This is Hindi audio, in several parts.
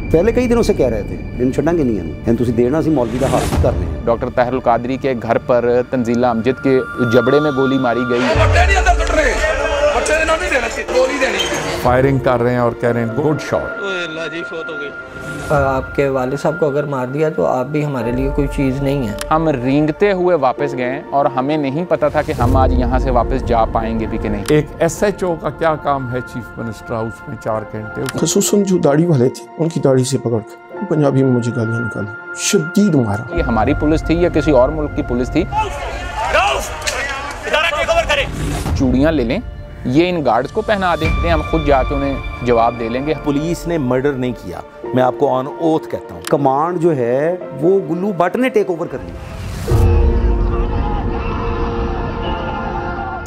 पहले कई दिनों से कह रहे थे इन छड़ांगे नहीं हैं तुसी देना सी मौलवी दा हाल की करने हैं। डॉक्टर ताहिरुल कादरी के घर पर तंजीला अमजद के जबड़े में गोली मारी गई। फायरिंग कर रहे हैं और कह रहे हैं गुड शॉट। आपके वाले साहब को अगर मार दिया तो आप भी हमारे लिए कोई चीज़ नहीं है। हम रेंगते हुए वापस गए और हमें नहीं पता था कि हम आज यहाँ से वापस जा पाएंगे भी कि नहीं। एक SHO का क्या काम है चीफ मिनिस्टर हाउस में 4 घंटे? खसूसन जो दाढ़ी वाले थे उनकी दाढ़ी से पकड़ के पंजाबी में मुझे गालियाँ निकाली, शदीद मारा। ये हमारी पुलिस थी या किसी और मुल्क की पुलिस थी? चूड़ियाँ ले लें, ये इन गार्ड्स को पहना दें, हम खुद जाके उन्हें जवाब दे लेंगे। पुलिस ने मर्डर नहीं किया, मैं आपको ऑन ओथ कहता हूँ। कमांड जो है वो गुल्लू भट्ट ने टेक ओवर कर ली।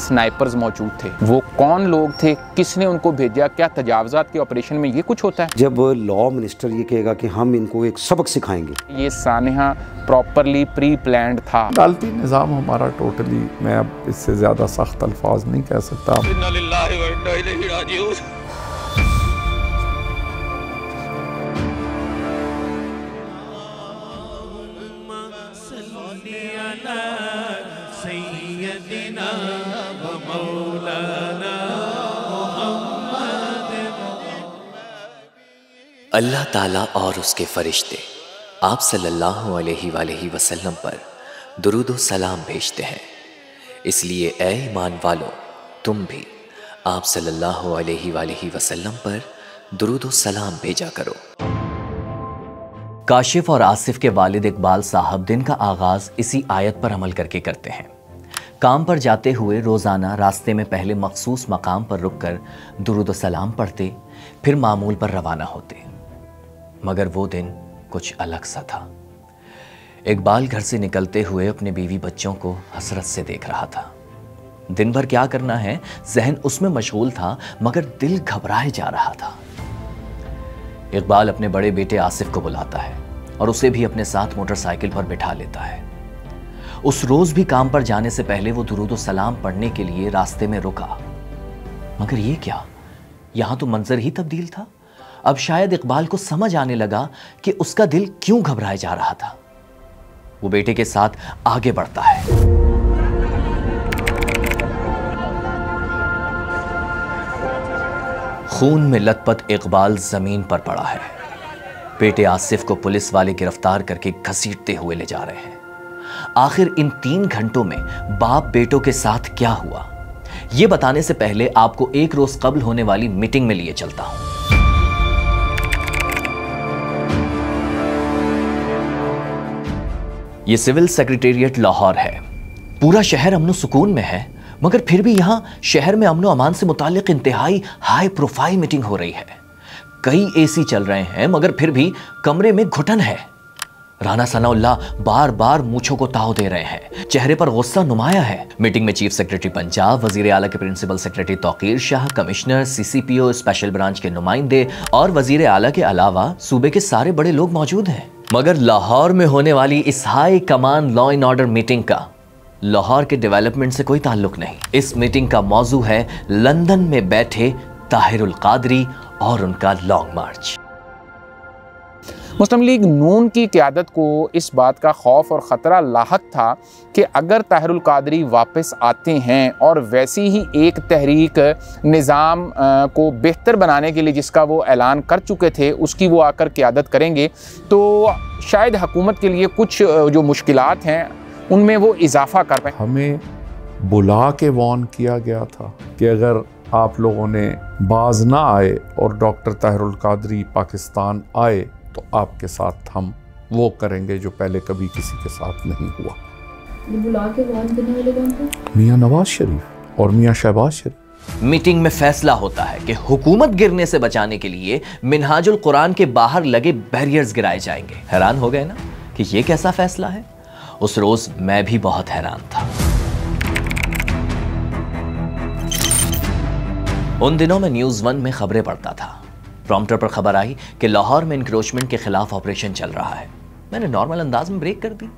स्नाइपर्स मौजूद थे, वो कौन लोग थे, किसने उनको भेजा, क्या तजावजात के ऑपरेशन में ये कुछ होता है? जब लॉ मिनिस्टर ये कहेगा कि हम इनको एक सबक सिखाएंगे, ये सानिहा प्रॉपरली प्री प्लान्ड था। अदालती निज़ाम हमारा टोटली, मैं अब इससे ज़्यादा सख्त अल्फाज नहीं कह सकता। अल्लाह ताला और उसके फरिश्ते आप सल्लल्लाहु अलैहि वसल्लम पर दुरूद व सलाम भेजते हैं, इसलिए ए ईमान वालों तुम भी आप सल्लल्लाहु अलैहि वसल्लम पर दुरूद व सलाम भेजा करो। काशिफ और आसिफ के वालिद इकबाल साहब दिन का आगाज इसी आयत पर अमल करके करते हैं। काम पर जाते हुए रोज़ाना रास्ते में पहले मखसूस मकाम पर रुककर दुरूद व सलाम पढ़ते, फिर मामूल पर रवाना होते। मगर वो दिन कुछ अलग सा था। इकबाल घर से निकलते हुए अपने बीवी बच्चों को हसरत से देख रहा था। दिन भर क्या करना है जहन उसमें मशगूल था, मगर दिल घबराए जा रहा था। इकबाल अपने बड़े बेटे आसिफ को बुलाता है और उसे भी अपने साथ मोटरसाइकिल पर बिठा लेता है। उस रोज भी काम पर जाने से पहले वो दुरूद व सलाम पढ़ने के लिए रास्ते में रुका, मगर ये क्या, यहां तो मंजर ही तब्दील था। अब शायद इकबाल को समझ आने लगा कि उसका दिल क्यों घबराए जा रहा था। वो बेटे के साथ आगे बढ़ता है। खून में लथपथ इकबाल जमीन पर पड़ा है। बेटे आसिफ को पुलिस वाले गिरफ्तार करके घसीटते हुए ले जा रहे हैं। आखिर इन 3 घंटों में बाप बेटों के साथ क्या हुआ, यह बताने से पहले आपको एक रोज कबल होने वाली मीटिंग में लिए चलता हूं। यह सिविल सेक्रेटेरिएट लाहौर है। पूरा शहर अमनो सुकून में है, मगर फिर भी यहां शहर में अमनो अमान से मुताल्लिक इंतहाई हाई प्रोफाइल मीटिंग हो रही है। कई AC चल रहे हैं, मगर फिर भी कमरे में घुटन है। राना सनाउल्लाह बार बार मूंछों को ताव दे रहे हैं, चेहरे पर गुस्सा नुमाया है। मीटिंग में चीफ सेक्रेटरी पंजाब, वजीर आला के principal secretary Tauqeer Shah, commissioner, CCPO special branch के नुमाइंदे और वजीर आला के अलावा सूबे के सारे बड़े लोग मौजूद हैं। मगर लाहौर में होने वाली इस high command law and order meeting का लाहौर के डेवलपमेंट से कोई ताल्लुक नहीं। इस मीटिंग का मौजू है लंदन में बैठे ताहिरुल कादरी और उनका लॉन्ग मार्च। मुस्लिम लीग नून की क़यादत को इस बात का खौफ और ख़तरा लाहक था कि अगर ताहिरुल कादरी वापस आते हैं और वैसी ही एक तहरीक निज़ाम को बेहतर बनाने के लिए जिसका वो ऐलान कर चुके थे उसकी वो आकर क़यादत करेंगे, तो शायद हुकूमत के लिए कुछ जो मुश्किलात हैं उनमें वो इजाफ़ा कर पाए। हमें बुला के वार्न किया गया था कि अगर आप लोगों ने बाज ना आए और डॉक्टर ताहिरुल कादरी पाकिस्तान आए तो आपके साथ हम वो करेंगे जो पहले कभी किसी के साथ नहीं हुआ। बुला के वार्न करने वाले कौन थे? मियां नवाज शरीफ और मियां शहबाज शरीफ। मीटिंग में फैसला होता है कि हुकूमत गिरने से बचाने के लिए मिनहाजुल कुरान के बाहर लगे बैरियर्स गिराए जाएंगे। हैरान हो गए ना कि ये कैसा फैसला है? उस रोज मैं भी बहुत हैरान था। उन दिनों में न्यूज़ 1 में खबरें पढ़ता था। प्रॉम्प्टर पर खबर आई कि लाहौर में इंक्रोचमेंट के खिलाफ ऑपरेशन चल रहा है। मैंने नॉर्मल अंदाज में ब्रेक कर दी,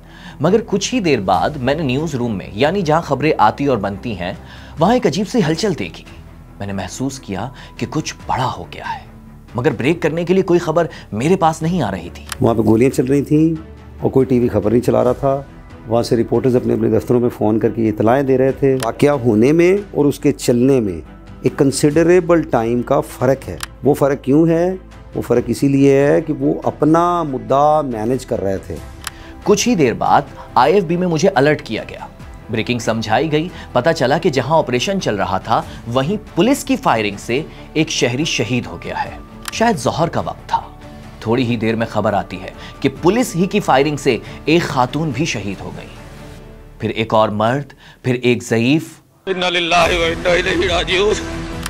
मगर कुछ ही देर बाद मैंने न्यूज़ रूम में, यानी जहां खबरें आती और बनती हैं, वहां एक अजीब सी हलचल देखी। मैंने महसूस किया कि कुछ बड़ा हो गया है। मगर ब्रेक करने के लिए कोई खबर मेरे पास नहीं आ रही थी। वहाँ पे गोलियाँ चल रही थी और कोई टीवी खबर नहीं चला रहा था। वहाँ से रिपोर्टर्स अपने अपने दफ्तरों में फ़ोन करके इतलाएँ दे रहे थे। वाक़या होने में और उसके चलने में एक कंसिडरेबल टाइम का फ़र्क है। वो फ़र्क क्यों है? वो फ़र्क इसीलिए है कि वो अपना मुद्दा मैनेज कर रहे थे। कुछ ही देर बाद IFB में मुझे अलर्ट किया गया, ब्रेकिंग समझाई गई। पता चला कि जहां ऑपरेशन चल रहा था वहीं पुलिस की फायरिंग से एक शहरी शहीद हो गया है। शायद ज़ोहर का वक्त था। थोड़ी ही देर में खबर आती है कि पुलिस ही की फायरिंग से एक खातून भी शहीद हो गई, फिर एक और मर्द, फिर एक ज़ईफ।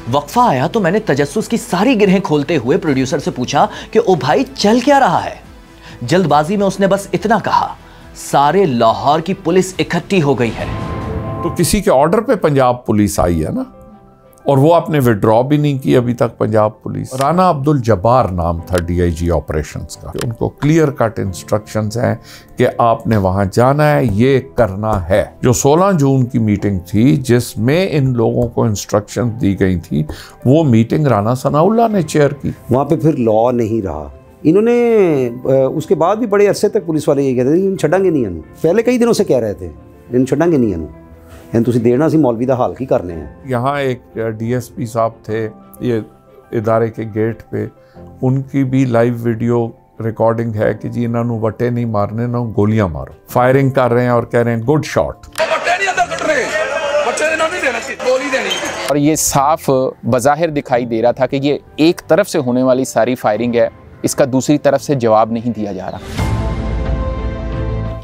वक्फा आया तो मैंने तजस्सुस की सारी गिरहें खोलते हुए प्रोड्यूसर से पूछा कि ओ भाई चल क्या रहा है। जल्दबाजी में उसने बस इतना कहा, सारे लाहौर की पुलिस इकट्ठी हो गई है। तो किसी के ऑर्डर पे पंजाब पुलिस आई है ना, और वो आपने विड्रॉ भी नहीं की अभी तक पंजाब पुलिस। राना अब्दुल जब्बार नाम था DIG ऑपरेशंस का। उनको क्लियर कट इंस्ट्रक्शंस हैं कि आपने वहां जाना है, ये करना है। जो 16 जून की मीटिंग थी जिसमें इन लोगों को इंस्ट्रक्शन दी गई थी, वो मीटिंग राना सनाउल्लाह ने चेयर की। वहाँ पे फिर लॉ नहीं रहा। इन्होंने उसके बाद भी बड़े अरसे तक पुलिस वाले ये कहते थे इन छड़ांगे नहीं अनु। पहले कई दिनों से कह रहे थे इन छड़ांगे नहीं अनु, तुसी देना सी मौलवी दा हाल की करने हैं। यहाँ एक DSP साहब थे ये इदारे के गेट पे, उनकी भी लाइव वीडियो रिकॉर्डिंग है कि जी इन्होंने वटे नहीं मारने ना गोलियां मारो। फायरिंग कर रहे हैं और कह रहे हैं गुड शॉट। और ये साफ बज़ाहिर दिखाई दे रहा था कि ये एक तरफ से होने वाली सारी फायरिंग है, इसका दूसरी तरफ से जवाब नहीं दिया जा रहा।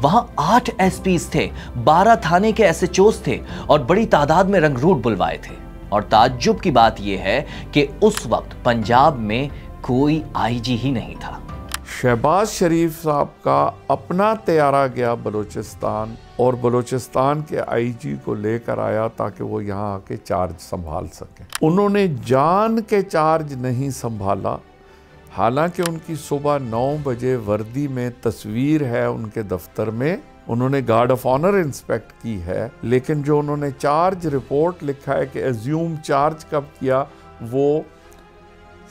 वहां 8 SPs थे, 12 थाने के SHOs थे और बड़ी तादाद में रंगरूट बुलवाए थे। और ताज्जुब की बात यह है कि उस वक्त पंजाब में कोई IG ही नहीं था। शहबाज शरीफ साहब का अपना तैयारा गया बलूचिस्तान और बलूचिस्तान के IG को लेकर आया ताकि वो यहाँ आके चार्ज संभाल सके। उन्होंने जान के चार्ज नहीं संभाला, हालांकि उनकी सुबह 9 बजे वर्दी में तस्वीर है उनके दफ्तर में, उन्होंने गार्ड ऑफ ऑनर इंस्पेक्ट की है, लेकिन जो उन्होंने चार्ज रिपोर्ट लिखा है कि एज्यूम चार्ज कब किया, वो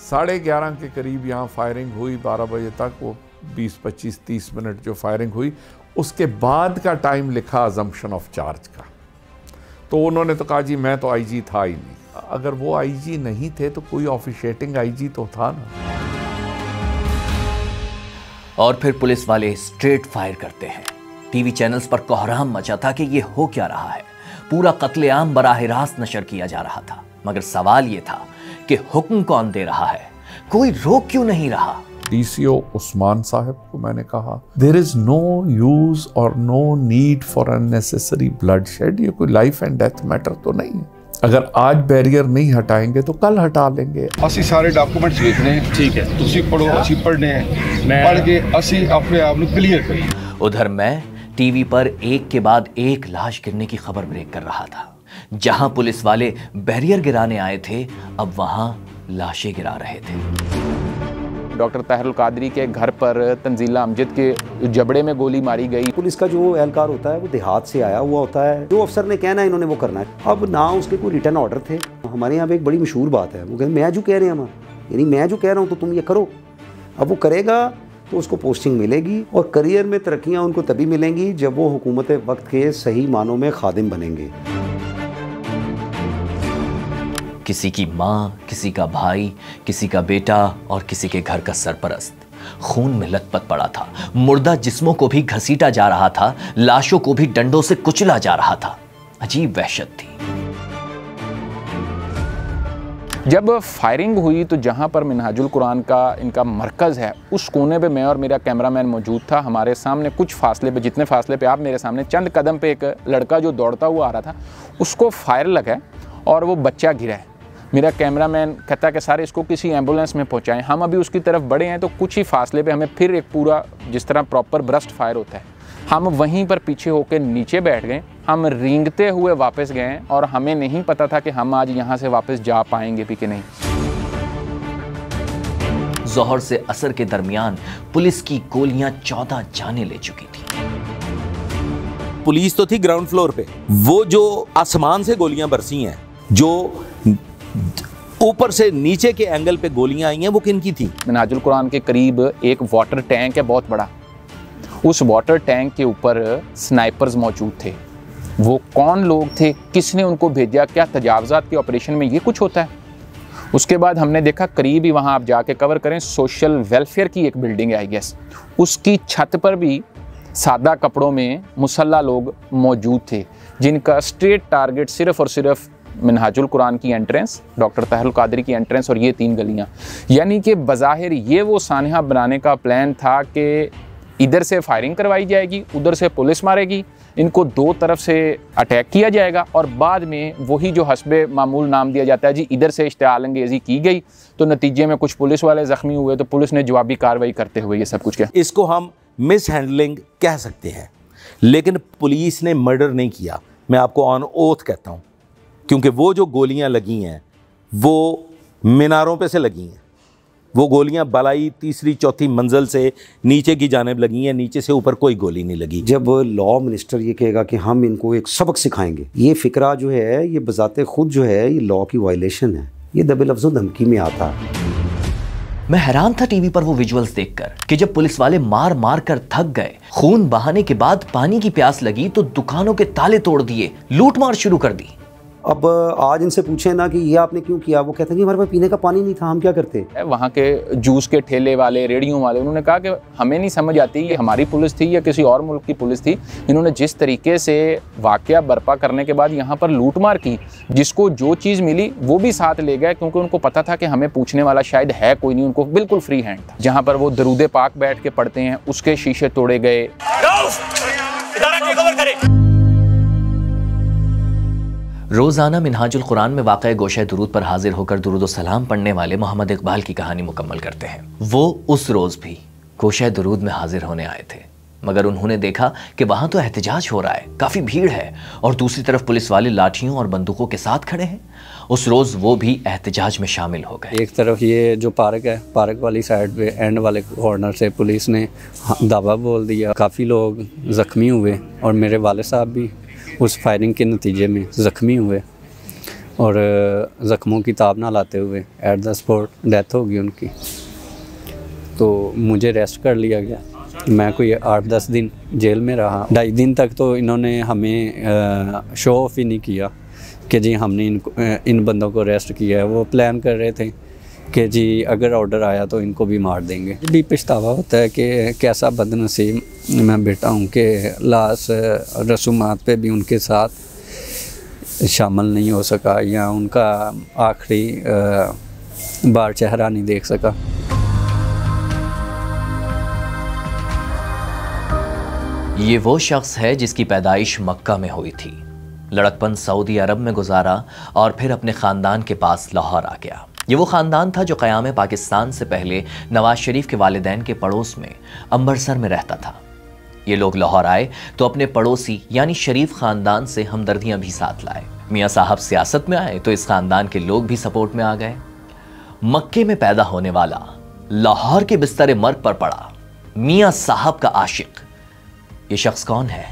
11:30 के करीब यहाँ फायरिंग हुई। 12 बजे तक वो 20, 25, 30 मिनट जो फायरिंग हुई, उसके बाद का टाइम लिखा अजम्पशन ऑफ चार्ज का। तो उन्होंने तो कहा जी मैं तो IG था ही नहीं। अगर वो IG नहीं थे तो कोई ऑफिशिएटिंग IG तो था ना। और फिर पुलिस वाले स्ट्रेट फायर करते हैं। टीवी चैनल्स पर कोहराम मचा था कि ये हो क्या रहा है। पूरा कत्लेआम बराह रास्त नशर किया जा रहा था, मगर सवाल ये था कि हुक्म कौन दे रहा है, कोई रोक क्यों नहीं रहा। DCO उस्मान साहब को मैंने कहा देयर इज नो यूज और no need for unnecessary bloodshed. ये कोई लाइफ एंड डेथ मैटर तो नहीं है। अगर आज बैरियर नहीं हटाएंगे तो कल हटा लेंगे। ਅਸੀਂ ਸਾਰੇ ਡਾਕੂਮੈਂਟਸ ਲਿਖਨੇ ਠੀਕ ਹੈ, ਤੁਸੀਂ ਪੜੋ, ਅਸੀਂ ਪੜਨੇ हैं, पढ़ के ਅਸੀਂ अपने आप ਨੂੰ क्लियर करें। उधर मैं टीवी पर एक के बाद एक लाश गिरने की खबर ब्रेक कर रहा था। जहां पुलिस वाले बैरियर गिराने आए थे, अब वहां लाशें गिरा रहे थे। डॉक्टर ताहिरुल कादरी के घर पर तंजीला अमजद के जबड़े में गोली मारी गई। पुलिस का जो एहलकार होता है वो देहात से आया हुआ होता है, जो अफसर ने कहना है इन्होंने वो करना है। अब ना उसके कोई रिटर्न ऑर्डर थे। हमारे यहाँ पे एक बड़ी मशहूर बात है, वो कहते मैं जो कह रहे हैं हम, यानी मैं जो कह रहा हूँ तो तुम ये करो। अब वो करेगा तो उसको पोस्टिंग मिलेगी और करियर में तरक्कियाँ उनको तभी मिलेंगी जब वो हुकूमत वक्त के सही मानों में खादिम बनेंगे। किसी की माँ, किसी का भाई, किसी का बेटा और किसी के घर का सरपरस्त खून में लथपथ पड़ा था। मुर्दा जिस्मों को भी घसीटा जा रहा था, लाशों को भी डंडों से कुचला जा रहा था। अजीब वहशत थी। जब फायरिंग हुई तो जहां पर मिनहाजुल कुरान का इनका मरकज़ है, उस कोने पे मैं और मेरा कैमरामैन मौजूद था। हमारे सामने कुछ फासले पे, जितने फासले पे आप मेरे सामने, चंद कदम पे एक लड़का जो दौड़ता हुआ आ रहा था, उसको फायर लगा और वो बच्चा गिरा है। मेरा कैमरामैन कहता है कि सारे इसको किसी एम्बुलेंस में पहुंचाएं। हम अभी उसकी तरफ बढ़े हैं तो कुछ ही फासले पे हमें फिर एक पूरा, जिस तरह प्रॉपर ब्रस्ट फायर होता है, हम वहीं पर पीछे होकर नीचे बैठ गए। हम रेंगते हुए वापस गए और हमें नहीं पता था कि हम आज यहाँ से वापस जा पाएंगे भी कि नहीं। ज़ोहर से असर के दरमियान पुलिस की गोलियां 14 जाने ले चुकी थी। पुलिस तो थी ग्राउंड फ्लोर पे, वो जो आसमान से गोलियां बरसी हैं, जो ऊपर से नीचे के एंगल पे गोलियां आई हैं, वो किनकी थी? मिनहाजुल कुरान के करीब एक वाटर टैंक है बहुत बड़ा, उस वाटर टैंक के ऊपर स्नाइपर्स मौजूद थे। वो कौन लोग थे, किसने उनको भेजा, क्या तजावजात के ऑपरेशन में ये कुछ होता है? उसके बाद हमने देखा करीब ही वहाँ आप जाके कवर करें, सोशल वेलफेयर की एक बिल्डिंग है आई गेस, उसकी छत पर भी सादा कपड़ों में मुसल्ला लोग मौजूद थे जिनका स्ट्रेट टारगेट सिर्फ और सिर्फ मिनहाजुल कुरान की एंट्रेंस, डॉक्टर ताहिरुल कादरी की एंट्रेंस और ये 3 गलियां। यानी कि बज़ाहिर ये वो सानहा बनाने का प्लान था कि इधर से फायरिंग करवाई जाएगी, उधर से पुलिस मारेगी, इनको 2 तरफ से अटैक किया जाएगा और बाद में वही जो हस्बे मामूल नाम दिया जाता है जी, इधर से इश्तिआल अंगेज़ी की गई तो नतीजे में कुछ पुलिस वाले ज़ख्मी हुए तो पुलिस ने जवाबी कार्रवाई करते हुए ये सब कुछ किया। इसको हम मिस हैंडलिंग कह सकते हैं, लेकिन पुलिस ने मर्डर नहीं किया, मैं आपको ऑन ओथ कहता हूँ, क्योंकि वो जो गोलियां लगी हैं वो मीनारों पे से लगी हैं। वो गोलियां बलाई 3री 4थी मंजिल से नीचे की जानिब लगी हैं, नीचे से ऊपर कोई गोली नहीं लगी। जब लॉ मिनिस्टर ये कहेगा कि हम इनको एक सबक सिखाएंगे, ये फ़िक्रा जो है ये बजाते खुद जो है ये लॉ की वायलेशन है, ये दबे लफ्ज़ों धमकी में आता है। मैं हैरान था टीवी पर वो विजुअल्स देखकर कि जब पुलिस वाले मार मार कर थक गए, खून बहाने के बाद पानी की प्यास लगी तो दुकानों के ताले तोड़ दिए, लूटमार शुरू कर दी। अब आज इनसे पूछे ना कि ये आपने क्यों किया, वो कहते हैं कि हमारे पास पीने का पानी नहीं था, हम क्या करते। वहाँ के जूस के ठेले वाले, रेडियों वाले, उन्होंने कहा कि हमें नहीं समझ आती ये हमारी पुलिस थी या किसी और मुल्क की पुलिस थी, इन्होंने जिस तरीके से वाकया बर्पा करने के बाद यहाँ पर लूटमार की, जिसको जो चीज़ मिली वो भी साथ ले गए क्योंकि उनको पता था कि हमें पूछने वाला शायद है कोई नहीं, उनको बिल्कुल फ्री हैंड था। जहाँ पर वो दरूद पाक बैठ के पढ़ते हैं उसके शीशे तोड़े गए। रोज़ाना मिनहाजुल कुरान में वाक़या गोशे दुरूद पर हाजिर होकर दुरूद सलाम पढ़ने वाले मोहम्मद इकबाल की कहानी मुकम्मल करते हैं। वो उस रोज़ भी गोशे दुरूद में हाजिर होने आए थे, मगर उन्होंने देखा कि वहाँ तो एहतजाज हो रहा है, काफ़ी भीड़ है और दूसरी तरफ पुलिस वाले लाठियों और बंदूकों के साथ खड़े हैं। उस रोज़ वो भी एहतजाज में शामिल हो गए। एक तरफ ये जो पार्क है, पार्क वाली साइड पे एंड वाले कॉर्नर से पुलिस ने दावा बोल दिया, काफ़ी लोग ज़ख्मी हुए और मेरे वाले साहब भी उस फायरिंग के नतीजे में ज़ख्मी हुए और ज़ख्मों की ताब ना लाते हुए एट द स्पॉट डेथ हो गई उनकी। तो मुझे अरेस्ट कर लिया गया, मैं कोई 8-10 दिन जेल में रहा। 2.5 दिन तक तो इन्होंने हमें शो ऑफ ही नहीं किया कि जी हमने इन बंदों को अरेस्ट किया है। वो प्लान कर रहे थे कि जी अगर ऑर्डर आया तो इनको भी मार देंगे। भी पछतावा होता है कि कैसा बदनसीब मैं बेटा हूँ कि लाश रसूमात पे भी उनके साथ शामिल नहीं हो सका या उनका आखिरी बार चेहरा नहीं देख सका। ये वो शख्स है जिसकी पैदाइश मक्का में हुई थी, लड़कपन सऊदी अरब में गुजारा और फिर अपने ख़ानदान के पास लाहौर आ गया। ये वो ख़ानदान था जो क़याम पाकिस्तान से पहले नवाज शरीफ के वालिदैन के पड़ोस में अम्बरसर में रहता था। ये लोग लाहौर आए तो अपने पड़ोसी यानी शरीफ ख़ानदान से हमदर्दियाँ भी साथ लाए। मियाँ साहब सियासत में आए तो इस ख़ानदान के लोग भी सपोर्ट में आ गए। मक्के में पैदा होने वाला, लाहौर के बिस्तर मर्ग पर पड़ा मियाँ साहब का आशिक, ये शख्स कौन है?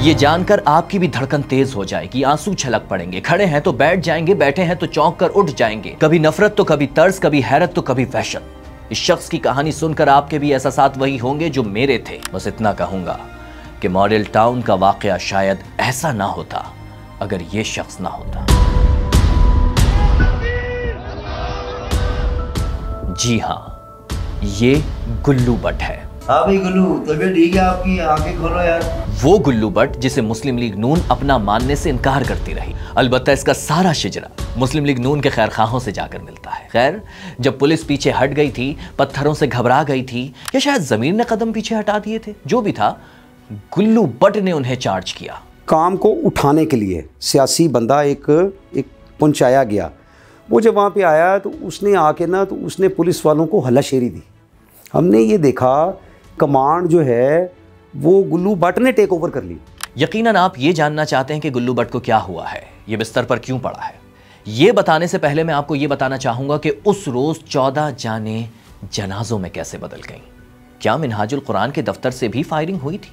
ये जानकर आपकी भी धड़कन तेज हो जाएगी, आंसू छलक पड़ेंगे। खड़े हैं तो बैठ जाएंगे, बैठे हैं तो चौंक कर उठ जाएंगे। कभी नफरत तो कभी तर्स, कभी हैरत तो कभी वहशत। इस शख्स की कहानी सुनकर आपके भी एहसासात वही होंगे जो मेरे थे। बस इतना कहूंगा कि मॉडल टाउन का वाकया शायद ऐसा ना होता अगर ये शख्स ना होता। जी हाँ, ये गुल्लू भट्ट है। हाँ भाई गुल्लू, तबीयत ठीक है आपकी? आंखें खोलो यार। वो गुल्लू भट्ट जिसे मुस्लिम लीग नून अपना मानने से इनकार करती रही। अलबत्ता इसका सारा शिजरा मुस्लिम लीग नून के खैरखाहों से जाकर मिलता है। खैर, जब पुलिस पीछे हट गई थी, पत्थरों से घबरा गई थी या शायद जमीन ने कदम पीछे हटा दिए थे, जो भी था, गुल्लू भट्ट ने उन्हें चार्ज किया। काम को उठाने के लिए सियासी बंदा एक पहुंचाया गया। वो जब वहाँ पे आया तो उसने आके ना तो उसने पुलिस वालों को हल्लाशेरी दी। हमने ये देखा कमांड जो है वो गुल्लू भट्ट ने टेक ओवर कर ली। यकीनन आप ये जानना चाहते हैं कि गुल्लू भट्ट को क्या हुआ है, ये बिस्तर पर क्यों पड़ा है। ये बताने से पहले मैं आपको ये बताना चाहूंगा कि उस रोज 14 जानें जनाजों में कैसे बदल गईं। क्या मिनहाजुल कुरान के दफ्तर से भी फायरिंग हुई थी?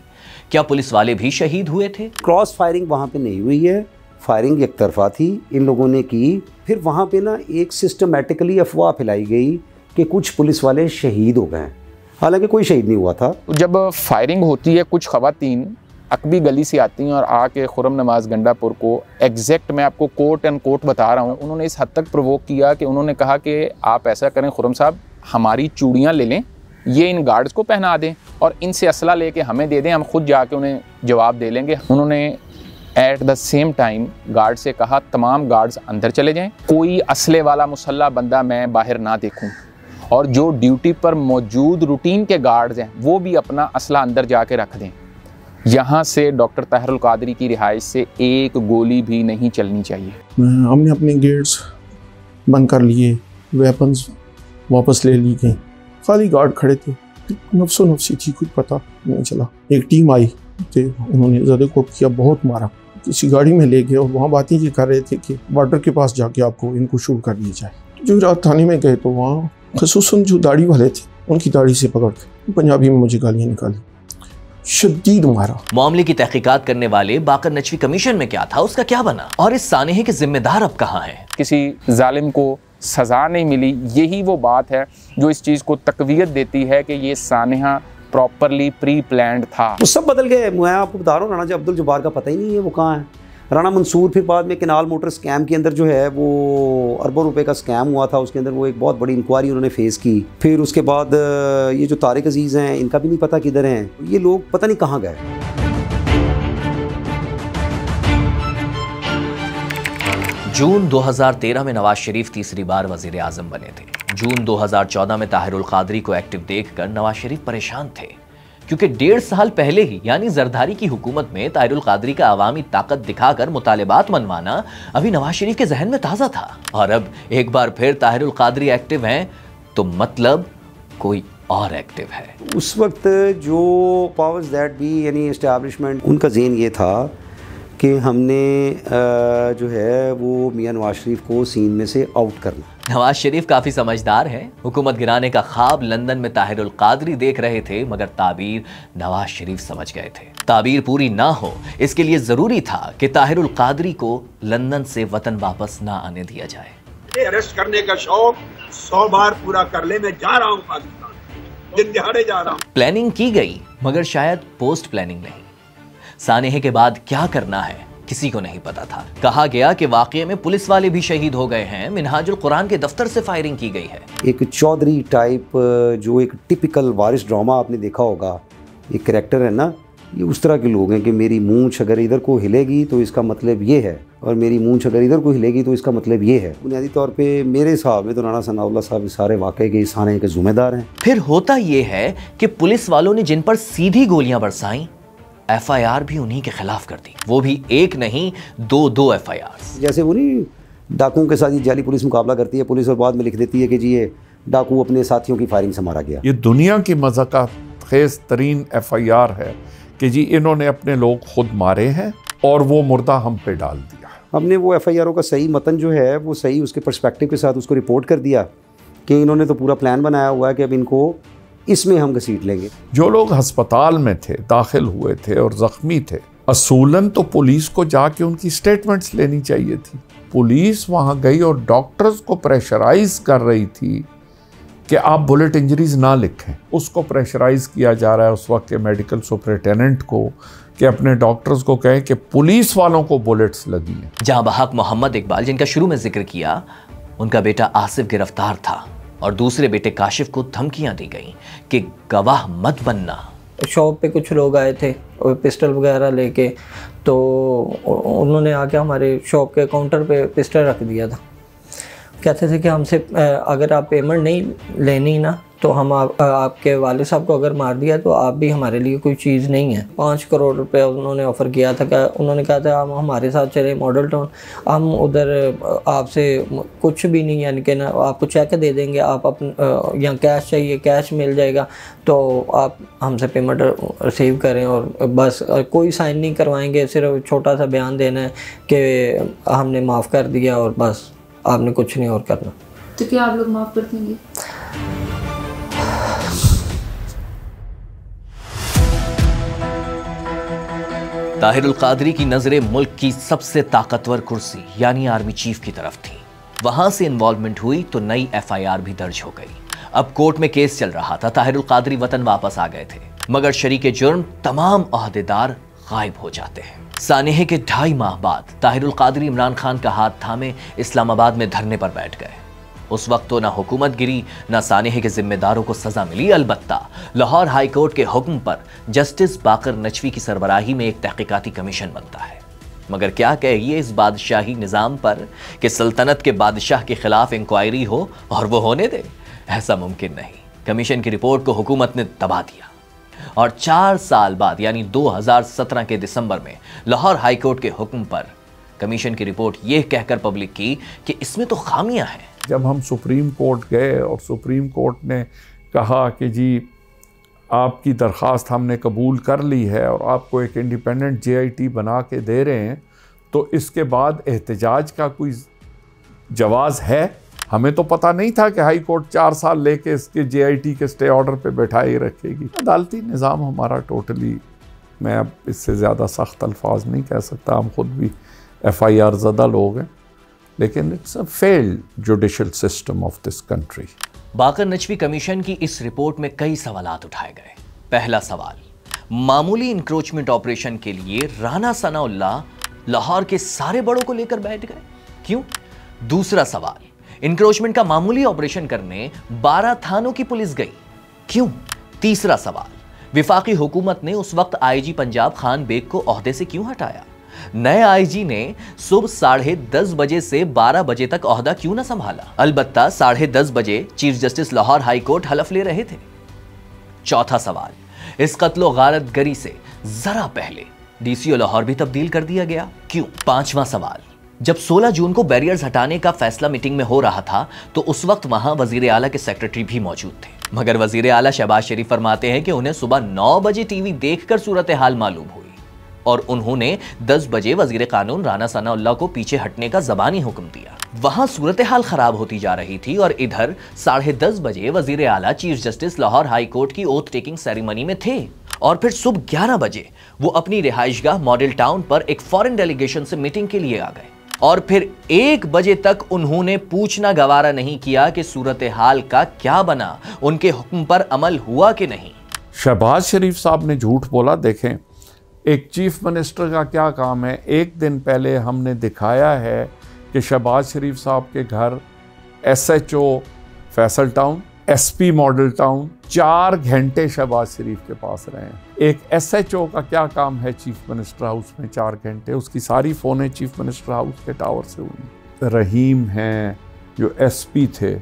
क्या पुलिस वाले भी शहीद हुए थे? क्रॉस फायरिंग वहाँ पे नहीं हुई है, फायरिंग एक तरफा थी इन लोगों ने की। फिर वहाँ पे ना एक सिस्टमेटिकली अफवाह फैलाई गई कि कुछ पुलिस वाले शहीद हो गए, हालांकि कोई शहीद नहीं हुआ था। जब फायरिंग होती है, कुछ खवातीन अकबी गली से आती हैं और आके खुरम नवाज गंडापुर को, एग्जैक्ट मैं आपको कोट एंड कोट बता रहा हूँ, उन्होंने इस हद तक प्रोवोक किया कि उन्होंने कहा कि आप ऐसा करें खुरम साहब, हमारी चूड़ियाँ ले लें, ये इन गार्ड्स को पहना दें और इनसे असला लेके हमें दे दें, हम खुद जाके उन्हें जवाब दे लेंगे। उन्होंने at the same time guard से कहा तमाम गार्ड्स अंदर चले जाएं, कोई असले वाला मुसल्ला बंदा मैं बाहर ना देखूं, और जो ड्यूटी पर मौजूद रूटीन के गार्ड्स हैं वो भी अपना असला अंदर जाके रख दें। यहाँ से डॉक्टर ताहिरुल कादरी की रिहाइश से एक गोली भी नहीं चलनी चाहिए। हमने अपने गेट्स बंद कर लिए, वेपन्स वापस ले ली गई, खाली गार्ड खड़े थे, नफ्सो नफ्सी थी, कुछ पता नहीं चला। एक टीम आई थे, उन्होंने ज़्यादा को किया, बहुत मारा, किसी गाड़ी में ले गए और वहाँ बातें ये कर रहे थे कि बॉर्डर के पास जाके आपको इनको शूट कर दिया जाए। जो रात थाने में गए तो वहाँ खसूसन जो दाढ़ी वाले थे उनकी दाढ़ी से पकड़ के पंजाबी में मुझे गालियाँ निकाली, शदीद मारा। मामले की तहकीकात करने वाले बाकर नचवी कमीशन में क्या था, उसका क्या बना, और इस सानेहे के जिम्मेदार अब कहाँ हैं? किसी जालिम को सज़ा नहीं मिली, यही वो बात है जो इस चीज़ को तकवीयत देती है कि ये सानेहा प्रॉपरली प्री प्लान्ड था। वो सब बदल गए। मैं आपको बता रहा हूँ, राणा अब्दुल जब्बार का पता ही नहीं है वो कहाँ है। राणा मंसूर फिर बाद में केनाल मोटर स्कैम के अंदर जो है वो अरबों रुपए का स्कैम हुआ था, उसके अंदर वो एक बहुत बड़ी इंक्वायरी उन्होंने फेस की। फिर उसके बाद ये जो तारिक अजीज़ हैं, इनका भी नहीं पता किधर हैं, ये लोग पता नहीं कहाँ गए। जून 2013 में नवाज शरीफ तीसरी बार वजीर आजम बने थे। जून 2014 में ताहिरुल कादरी को एक्टिव देखकर नवाज शरीफ परेशान थे, क्योंकि 1.5 साल पहले ही यानी जरदारी की हुकूमत में ताहिरुल कादरी का अवामी ताकत दिखाकर मुतालिबात मनवाना अभी नवाज शरीफ के जहन में ताज़ा था। और अब एक बार फिर ताहिरुल कादरी एक्टिव हैं तो मतलब कोई और एक्टिव है। उस वक्त जो पावर्स दैट भी यानी एस्टैब्लिशमेंट, उनका ज़हन ये था कि हमने जो है वो मियां नवाज शरीफ को सीन में से आउट करना। नवाज शरीफ काफ़ी समझदार हैं। हुकूमत गिराने का ख्वाब लंदन में ताहिरुल कादरी देख रहे थे, मगर ताबीर नवाज शरीफ समझ गए थे। ताबीर पूरी ना हो इसके लिए ज़रूरी था कि ताहिरुल कादरी को लंदन से वतन वापस ना आने दिया जाए। अरेस्ट करने का शौक 100 बार पूरा कर ले, मैं जा रहा हूँ पाकिस्तान, दिन दिहाड़े जा रहा हूँ। प्लानिंग की गई मगर शायद पोस्ट प्लानिंग नहीं। सानेहे के बाद क्या करना है किसी को नहीं पता था। कहा गया कि वाकये में पुलिस वाले भी शहीद हो गए हैं। मिनहाजुल कुरान के दफ्तर से फायरिंग की गई है। एक चौधरी टाइप जो एक टिपिकल वारिस ड्रामा आपने देखा होगा, एक कैरेक्टर है ना, ये उस तरह के लोग हैं कि मेरी मूंछ अगर इधर को हिलेगी तो इसका मतलब ये है, और मेरी मूंछ अगर इधर को हिलेगी तो इसका मतलब ये है। बुनियादी तौर पे मेरे हिसाब में तो राणा सनाउल्लाह साहब सारे वाकये के इस साने के जिम्मेदार हैं। फिर होता ये है कि पुलिस वालों ने जिन पर सीधी गोलियां बरसाई, FIR भी उन्हीं के खिलाफ कर दी। वो भी एक नहीं, दो FIR। जैसे वो नहीं डाकुओं के साथ जाली पुलिस मुकाबला करती है पुलिस, और बाद में लिख देती है कि जी ये डाकू अपने साथियों की फायरिंग से मारा गया। ये दुनिया की मज़ाक़त खेज़ तरीन FIR है कि जी इन्होंने अपने लोग खुद मारे हैं और वो मुर्दा हम पे डाल दिया। हमने वो FIR का सही मतन जो है वो सही उसके पर्सपेक्टिव के साथ उसको रिपोर्ट कर दिया कि इन्होंने तो पूरा प्लान बनाया हुआ है कि अब इनको इसमें हम घसीट लेंगे। जो लोग अस्पताल में थे, दाखिल हुए थे और ज़ख्मी थे, असूलन तो पुलिस को जाके उनकी स्टेटमेंट्स लेनी चाहिए थी। पुलिस वहाँ गई और डॉक्टर्स को प्रेशराइज कर रही थी कि आप बुलेट इंजरीज ना लिखें। उसको प्रेशराइज किया जा रहा है उस वक्त के मेडिकल सुपरिटेंडेंट को कि अपने डॉक्टर्स को कहें कि पुलिस वालों को बुलेट्स लगी हैं। जहाँ बहक मोहम्मद इकबाल, जिनका शुरू में जिक्र किया, उनका बेटा आसिफ गिरफ्तार था और दूसरे बेटे काशिफ को धमकियां दी गई कि गवाह मत बनना। शॉप पे कुछ लोग आए थे और पिस्टल वगैरह लेके, तो उन्होंने आके हमारे शॉप के काउंटर पे पिस्टल रख दिया था। कहते थे कि हमसे अगर आप पेमेंट नहीं लेनी ना तो हम आपके वाले साहब को अगर मार दिया तो आप भी हमारे लिए कोई चीज़ नहीं है। 5 करोड़ रुपए उन्होंने ऑफ़र किया था। उन्होंने कहा था आप हमारे साथ चले मॉडल टाउन, हम उधर आपसे कुछ भी नहीं, यानी कि ना आपको चेक दे देंगे, आप अपन या कैश चाहिए कैश मिल जाएगा, तो आप हमसे पेमेंट रिसीव करें और बस कोई साइन नहीं करवाएंगे, सिर्फ छोटा सा बयान देना है कि हमने माफ़ कर दिया और बस आपने कुछ नहीं और करना। तो क्या आप लोग माफ़ कर देंगे? ताहिरुल कादरी की नजरें मुल्क की सबसे ताकतवर कुर्सी यानी आर्मी चीफ की तरफ थी। वहां से इन्वॉल्वमेंट हुई तो नई FIR भी दर्ज हो गई। अब कोर्ट में केस चल रहा था। ताहिरुल कादरी वतन वापस आ गए थे, मगर शरीके जुर्म तमाम ओहदेदार गायब हो जाते हैं। सानेह के 2.5 माह बाद ताहिरुल कादरी इमरान खान का हाथ थामे इस्लामाबाद में धरने पर बैठ गए। उस वक्त तो ना हुकूमत गिरी, ना सानेह के जिम्मेदारों को सजा मिली। अलबत्ता लाहौर हाई कोर्ट के हुक्म पर जस्टिस बाकर नचवी की सरबराही में एक तहकीकाती कमीशन बनता है। मगर क्या कहिए इस बादशाही निज़ाम पर कि सल्तनत के बादशाह के खिलाफ इंक्वायरी हो और वो होने दे? ऐसा मुमकिन नहीं। कमीशन की रिपोर्ट को हुकूमत ने दबा दिया और 4 साल बाद यानी 2017 के दिसंबर में लाहौर हाई कोर्ट के हुक्म पर कमीशन की रिपोर्ट यह कहकर पब्लिक की कि इसमें तो खामियां हैं। जब हम सुप्रीम कोर्ट गए और सुप्रीम कोर्ट ने कहा कि जी आपकी दरख्वास्त हमने कबूल कर ली है और आपको एक इंडिपेंडेंट JIT बना के दे रहे हैं, तो इसके बाद एहतजाज का कोई जवाज़ है? हमें तो पता नहीं था कि हाई कोर्ट 4 साल लेके इसके JIT के स्टे ऑर्डर पे बैठाए रखेगी। अदालती निज़ाम हमारा टोटली, मैं अब इससे ज़्यादा सख्त अल्फाज नहीं कह सकता, हम खुद भी FIR ज़दा लोग हैं, लेकिन it's a failed judicial system of this country. Baqar Naqvi commission की इस रिपोर्ट में कई सवालात उठाए गए। पहला सवाल, मामूली इंक्रोचमेंट ऑपरेशन के लिए राना सनाउल्लाह लाहौर के सारे बड़ों को लेकर बैठ गए, क्यों? दूसरा सवाल, इंक्रोचमेंट का मामूली ऑपरेशन करने 12 थानों की पुलिस गई, क्यों? तीसरा सवाल, विफाकी हुकूमत ने उस वक्त IG पंजाब खान बेग को ओहदे से क्यों हटाया? नए IG ने सुबह 10:30 बजे से 12 बजे तक ओहदा क्यों न संभाला? अलबत्ता 10:30 बजे chief justice Lahore high court हलफ ले रहे थे। चौथा सवाल, इस कत्लो गारत गरी से जरा पहले DCO लाहौर भी तब्दील कर दिया गया, क्यों? पांचवा सवाल, जब 16 जून को बैरियर्स हटाने का फैसला मीटिंग में हो रहा था तो उस वक्त वहां वजीर आला के सेक्रेटरी भी मौजूद थे, मगर वजीर आला शहबाज शरीफ फरमाते हैं कि उन्हें सुबह 9 बजे टीवी देखकर सूरत हाल मालूम हुई और उन्होंने 10 बजे वजीर कानून राना सनाउल्लाह को पीछे हटने का ज़बानी हुक्म दिया। वहां सूरत हाल खराब होती जा रही थी और इधर 10:30 बजे वजीर आला chief justice Lahore high court की ओथ टेकिंग सेरेमनी में थे और फिर सुबह 11 बजे वो अपनी रिहाइशगाह मॉडल टाउन पर एक फॉरेन डेलीगेशन से मीटिंग के लिए आ गए और फिर 1 बजे तक उन्होंने पूछना गवारा नहीं किया कि सूरत हाल का क्या बना, उनके हुक्म पर अमल हुआ कि नहीं। शहबाज शरीफ साहब ने झूठ बोला। देखें, एक चीफ मिनिस्टर का क्या काम है। एक दिन पहले हमने दिखाया है कि शहबाज शरीफ साहब के घर SHO Faisal town, SP model town 4 घंटे शहबाज शरीफ के पास रहे हैं। एक SHO का क्या काम है चीफ मिनिस्टर हाउस में 4 घंटे? उसकी सारी फ़ोनें चीफ मिनिस्टर हाउस के टावर से हुई। रहीम हैं जो SP थे,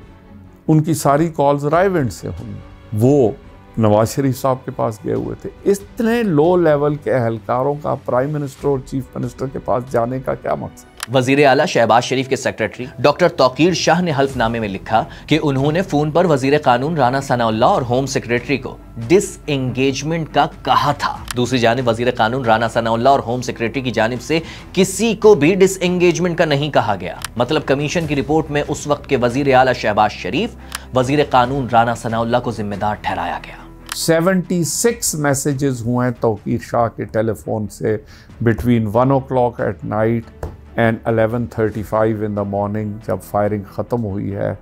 उनकी सारी कॉल्स रायविंड से हुई। वो नवाज शरीफ साहब के पास गए हुए थे। इतने लो लेवल के एहलकारों का प्राइम मिनिस्टर और चीफ मिनिस्टर के पास जाने का क्या मकसद? वजीर आला शहबाज शरीफ के सेक्रेटरी डॉक्टर तौकीर शाह ने हल्फनामे में लिखा कि उन्होंने फोन पर वजीर कानून राना सनाउल्लाह और होम सेक्रेटरी को डिसएंगेजमेंट का कहा था। दूसरी जानिब वजीर कानून राना सनाउल्लाह और होम सेक्रेटरी की जानिब से किसी को भी डिसएंगेजमेंट का नहीं कहा गया। मतलब कमीशन की रिपोर्ट में उस वक्त के वजीर आला शहबाज शरीफ, वजीर कानून राना सनाउल्लाह को जिम्मेदार ठहराया गया। 76 मैसेजेस हुए हैं तौकीर शाह के टेलीफोन से between 1 o'clock at night and 11:35 in the morning. जब फायरिंग ख़त्म हुई है,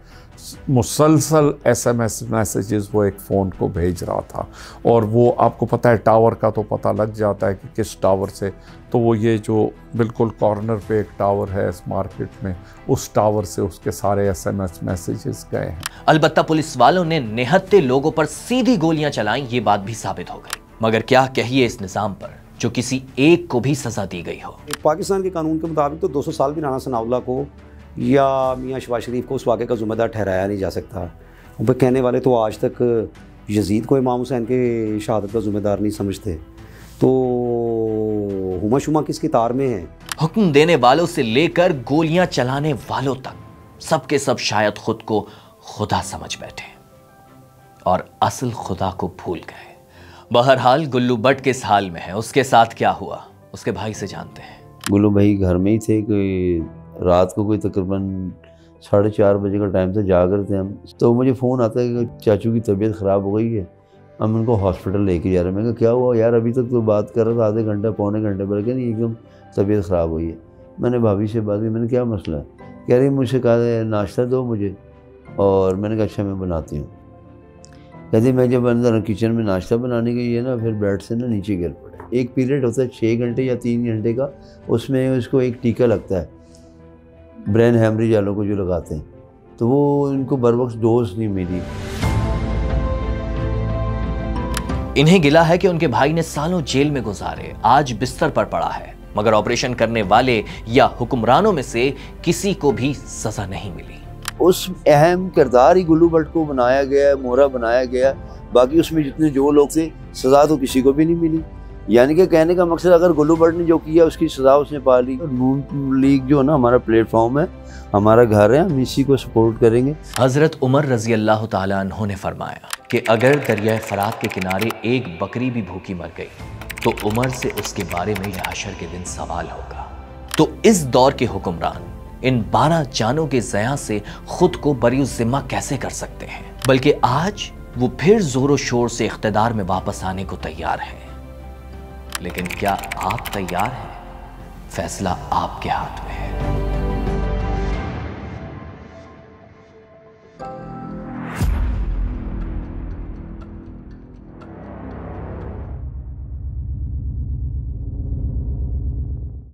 मुसलसल SMS मैसेजेस वो एक फ़ोन को भेज रहा था। और वो आपको पता है टावर का तो पता लग जाता है कि किस टावर से, तो वो ये जो बिल्कुल कॉर्नर पे एक टावर है इस मार्केट में, उस टावर से उसके सारे SMS मैसेजेस गए हैं। अलबत्ता पुलिस वालों ने निहत्ते लोगों पर सीधी गोलियां चलाई, ये बात भी साबित हो गई। मगर क्या कहिए इस निज़ाम पर जो किसी एक को भी सजा दी गई हो। पाकिस्तान के कानून के मुताबिक तो 200 साल भी राना सनाउल्लाह को या मियाँ शहबाज शरीफ को उस वाक़े का ज़िम्मेदार ठहराया नहीं जा सकता। वो कहने वाले तो आज तक यजीद को इमाम हुसैन के शहादत का ज़िम्मेदार नहीं समझते। तो हुमा शुमा किसकी तार में है? हुक्म देने वालों से लेकर गोलियां चलाने वालों तक सबके सब शायद खुद को खुदा समझ बैठे और असल खुदा को भूल गए। बहरहाल गुल्लू बट किस हाल में है, उसके साथ क्या हुआ, उसके भाई से जानते हैं। गुल्लू भाई घर में ही थे कि रात को कोई तकरीबन 4:30 बजे का टाइम था, जाग रहे थे हम, तो मुझे फ़ोन आता है कि चाचू की तबीयत ख़राब हो गई है, हम उनको हॉस्पिटल लेके जा रहे हैं। मैं कहा क्या हुआ यार, अभी तक तो बात कर रहा था आधे घंटे पौने घंटे पर, क्या नहीं एकदम तबीयत ख़राब हुई है। मैंने भाभी से बात की, मैंने क्या मसला है, कह रही मुझसे कहा नाश्ता दो मुझे, और मैंने कहा अच्छा मैं बनाती हूँ। कहती मैं जब अंदर किचन में नाश्ता बनाने गई है ना, फिर बेड से ना नीचे गिर पड़े। एक पीरियड होता है 6 घंटे या 3 घंटे का, उसमें उसको एक टीका लगता है ब्रेन हैमरेज वालों को जो लगाते हैं, तो वो इनको बर वक्त डोज नहीं मिली। इन्हें गिला है कि उनके भाई ने सालों जेल में गुजारे, आज बिस्तर पर पड़ा है, मगर ऑपरेशन करने वाले या हुक्मरानों में से किसी को भी सजा नहीं मिली। उस अहम किरदार ही गुल्लू भट्ट को बनाया गया, मोहरा बनाया गया, बाकी उसमें जितने जो लोग थे सजा तो किसी को भी नहीं मिली। यानी कि कहने का मकसद, अगर गुल्लू भट्ट ने जो किया उसकी सजा उसने पा ली। नून लीग जो है ना हमारा प्लेटफॉर्म है, हमारा घर है, हम इसी को सपोर्ट करेंगे। हजरत उमर रजी अल्लाह तआला अन्हु ने फरमाया कि अगर दरिया फरात के किनारे एक बकरी भी भूखी मर गई तो उमर से उसके बारे में यह हशर के दिन सवाल होगा। तो इस दौर के हुक्मरान इन 12 जानों के ज़या से खुद को बरी ज़िम्मा कैसे कर सकते हैं, बल्कि आज वो फिर जोरों शोर से इख्तिदार में वापस आने को तैयार हैं। लेकिन क्या आप तैयार हैं? फैसला आपके हाथ में है।